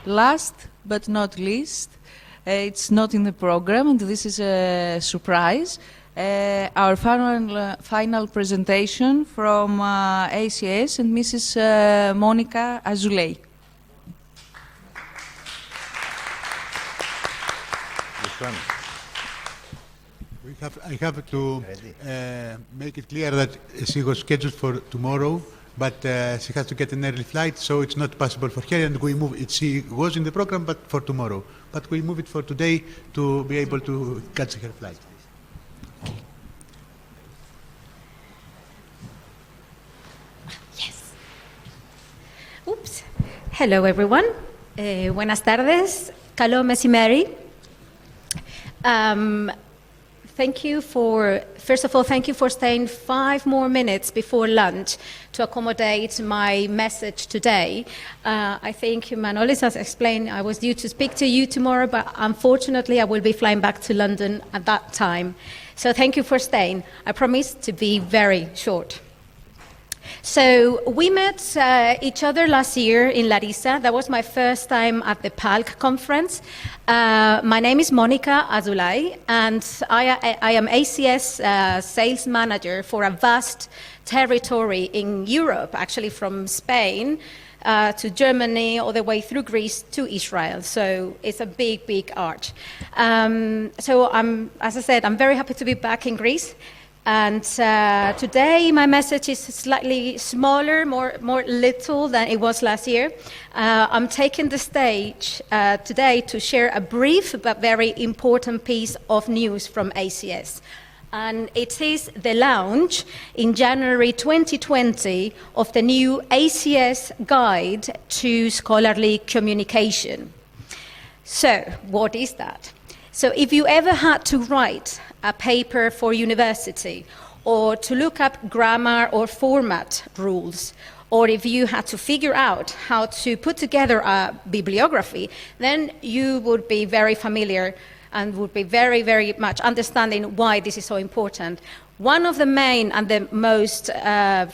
last but not least, it's not in the program, and this is a surprise, our final presentation from ACS and Mrs. Monica Azulay. I have to make it clear that she was scheduled for tomorrow, but she has to get an early flight, so it's not possible for her, and we move it. She was in the program, but for tomorrow. But we move it for today to be able to catch her flight. Yes. Oops. Hello, everyone. Buenas tardes. Καλό μεσημέρι. Thank you for, first of all, thank you for staying 5 more minutes before lunch to accommodate my message today. I think Manolis has explained I was due to speak to you tomorrow, but unfortunately I will be flying back to London at that time. So thank you for staying. I promise to be very short. So we met each other last year in Larissa. That was my first time at the PALC conference. My name is Monica Azulay, and I am ACS sales manager for a vast territory in Europe, actually from Spain to Germany, all the way through Greece to Israel. So it's a big, big arch. So as I said, I'm very happy to be back in Greece. And today my message is slightly smaller, more little than it was last year. I'm taking the stage today to share a brief but very important piece of news from ACS. And it is the launch in January 2020 of the new ACS Guide to Scholarly Communication. So, what is that? So if you ever had to write a paper for university, or to look up grammar or format rules, or if you had to figure out how to put together a bibliography, then you would be very familiar and would be very, very much understanding why this is so important. One of the main and the most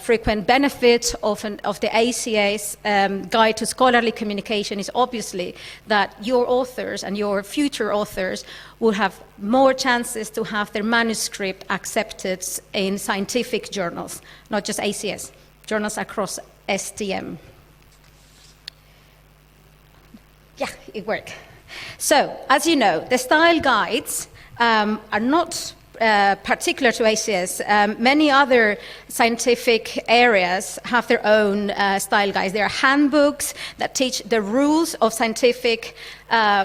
frequent benefits of the ACS Guide to Scholarly Communication is obviously that your authors and your future authors will have more chances to have their manuscript accepted in scientific journals, not just ACS, journals across STM. Yeah, it worked. So, as you know, the style guides are not particular to ACS. Many other scientific areas have their own style guides. There are handbooks that teach the rules of scientific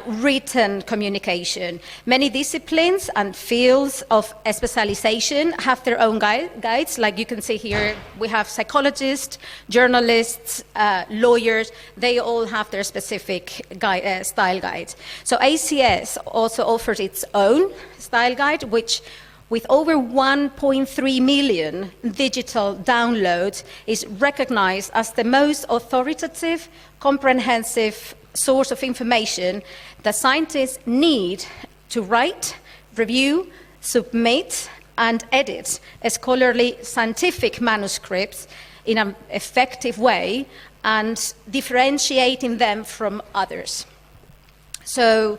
written communication. Many disciplines and fields of specialization have their own guides. Like you can see here, we have psychologists, journalists, lawyers. They all have their specific style guides. So ACS also offers its own style guide, which with over 1.3 million digital downloads is recognized as the most authoritative, comprehensive source of information that scientists need to write, review, submit, and edit scholarly scientific manuscripts in an effective way and differentiating them from others. So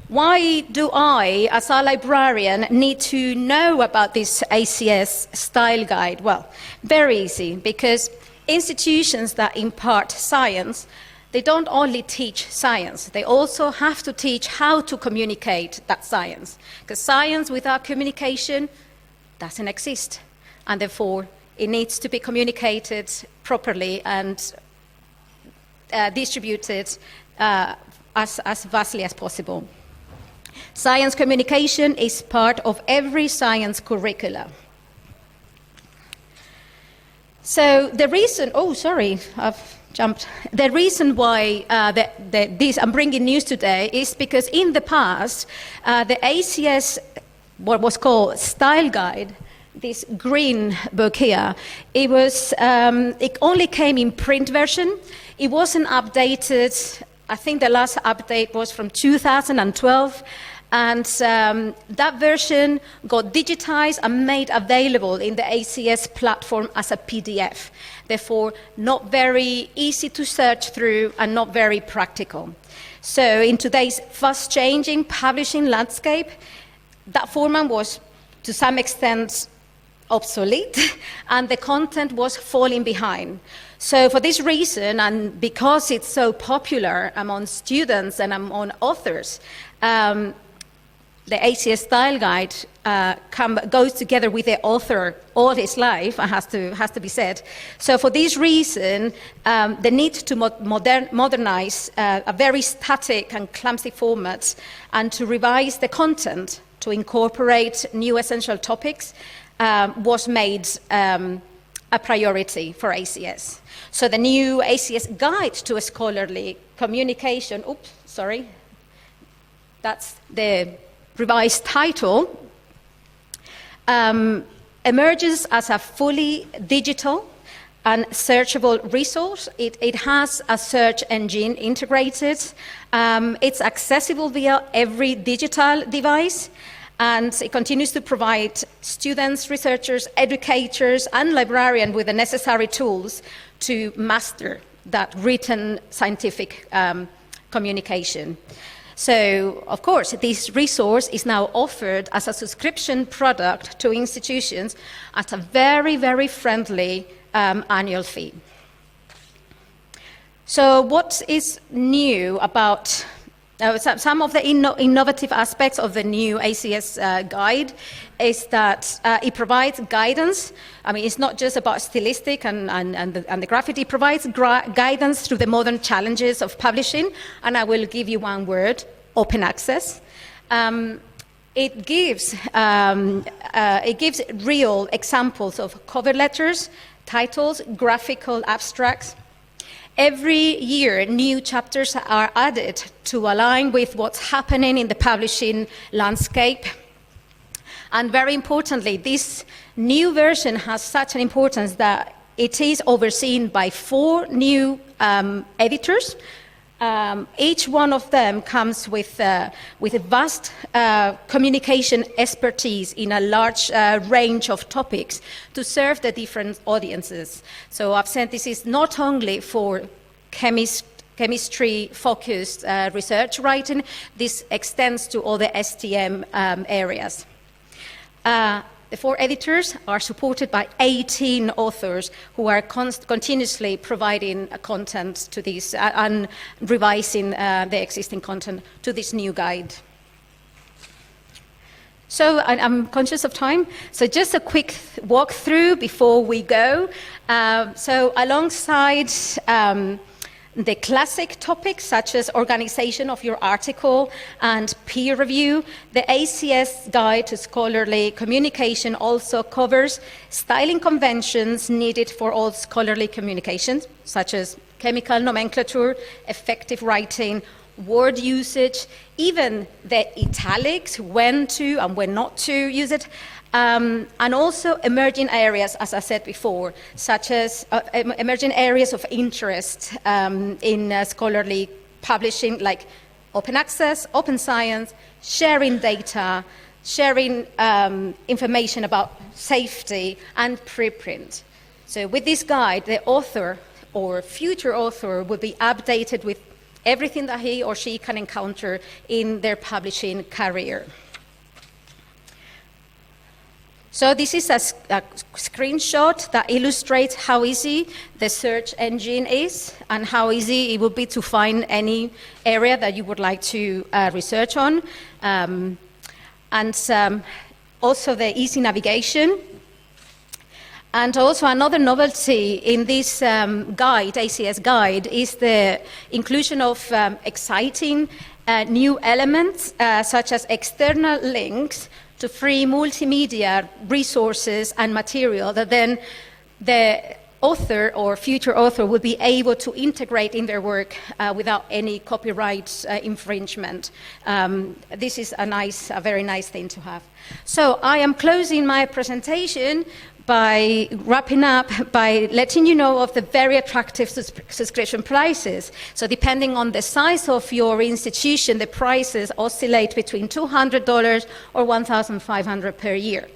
why do I, as a librarian, need to know about this ACS style guide? Well, very easy, because institutions that impart science, they don't only teach science, they also have to teach how to communicate that science. Because science without communication doesn't exist, and therefore it needs to be communicated properly and distributed as vastly as possible. Science communication is part of every science curricula. So the reason, I've jumped. The reason why I'm bringing news today is because in the past, the ACS, what was called Style Guide, this green book here, it only came in print version. It wasn't updated. I think the last update was from 2012, and that version got digitized and made available in the ACS platform as a PDF. therefore not very easy to search through and not very practical. So in today's fast-changing publishing landscape, that format was to some extent obsolete, and the content was falling behind. So for this reason, and because it's so popular among students and among authors, the ACS Style Guide goes together with the author all his life, has to be said. So for this reason, the need to modernize a very static and clumsy format and to revise the content to incorporate new essential topics was made a priority for ACS. So the new ACS Guide to a Scholarly Communication, that's the revised title, emerges as a fully digital and searchable resource. It has a search engine integrated. It's accessible via every digital device, and it continues to provide students, researchers, educators, and librarians with the necessary tools to master that written scientific communication. So, of course, this resource is now offered as a subscription product to institutions at a very, very friendly annual fee. So what is new about some of the innovative aspects of the new ACS guide is that it provides guidance. I mean, it's not just about stylistic and the graffiti. It provides guidance through the modern challenges of publishing, and I will give you one word: open access. It gives real examples of cover letters, titles, graphical abstracts. Every year, new chapters are added to align with what's happening in the publishing landscape. And very importantly, this new version has such an importance that it is overseen by 4 new editors. Each one of them comes with a vast communication expertise in a large range of topics to serve the different audiences. So I've said this is not only for chemistry-focused research writing, this extends to all the STM areas. The 4 editors are supported by 18 authors who are continuously providing content to this and revising the existing content to this new guide. So I'm conscious of time, so just a quick walkthrough before we go. So alongside the classic topics such as organization of your article and peer review, the ACS Guide to Scholarly Communication also covers styling conventions needed for all scholarly communications, such as chemical nomenclature, effective writing, word usage, even the italics, when to and when not to use it, and also emerging areas, as I said before, such as emerging areas of interest in scholarly publishing, like open access, open science, sharing data, sharing information about safety, and preprint. So with this guide, the author or future author will be updated with everything that he or she can encounter in their publishing career. So this is a screenshot that illustrates how easy the search engine is and how easy it would be to find any area that you would like to research on. Also the easy navigation. And also another novelty in this guide, ACS guide, is the inclusion of exciting new elements such as external links to free multimedia resources and material that then the author or future author will be able to integrate in their work without any copyright infringement. This is a very nice thing to have. So I am closing my presentation by wrapping up by letting you know of the very attractive subscription prices. So depending on the size of your institution, the prices oscillate between $200 or $1,500 per year.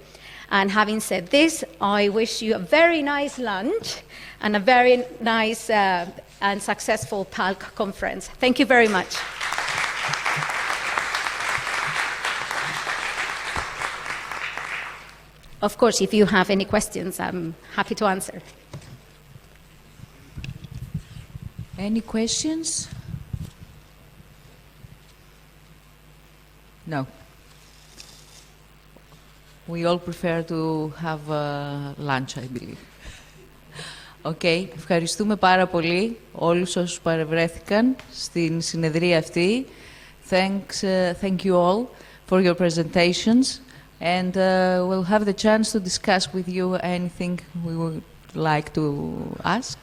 And having said this, I wish you a very nice lunch and a very nice and successful PALC conference. Thank you very much. Of course, if you have any questions, I'm happy to answer. Any questions? No. We all prefer to have lunch, I believe. Okay. Ευχαριστούμε πάρα πολύ όλους όσους παρευρέθηκαν στην συνεδρία αυτή. Thank you all for your presentations. And we'll have the chance to discuss with you anything we would like to ask.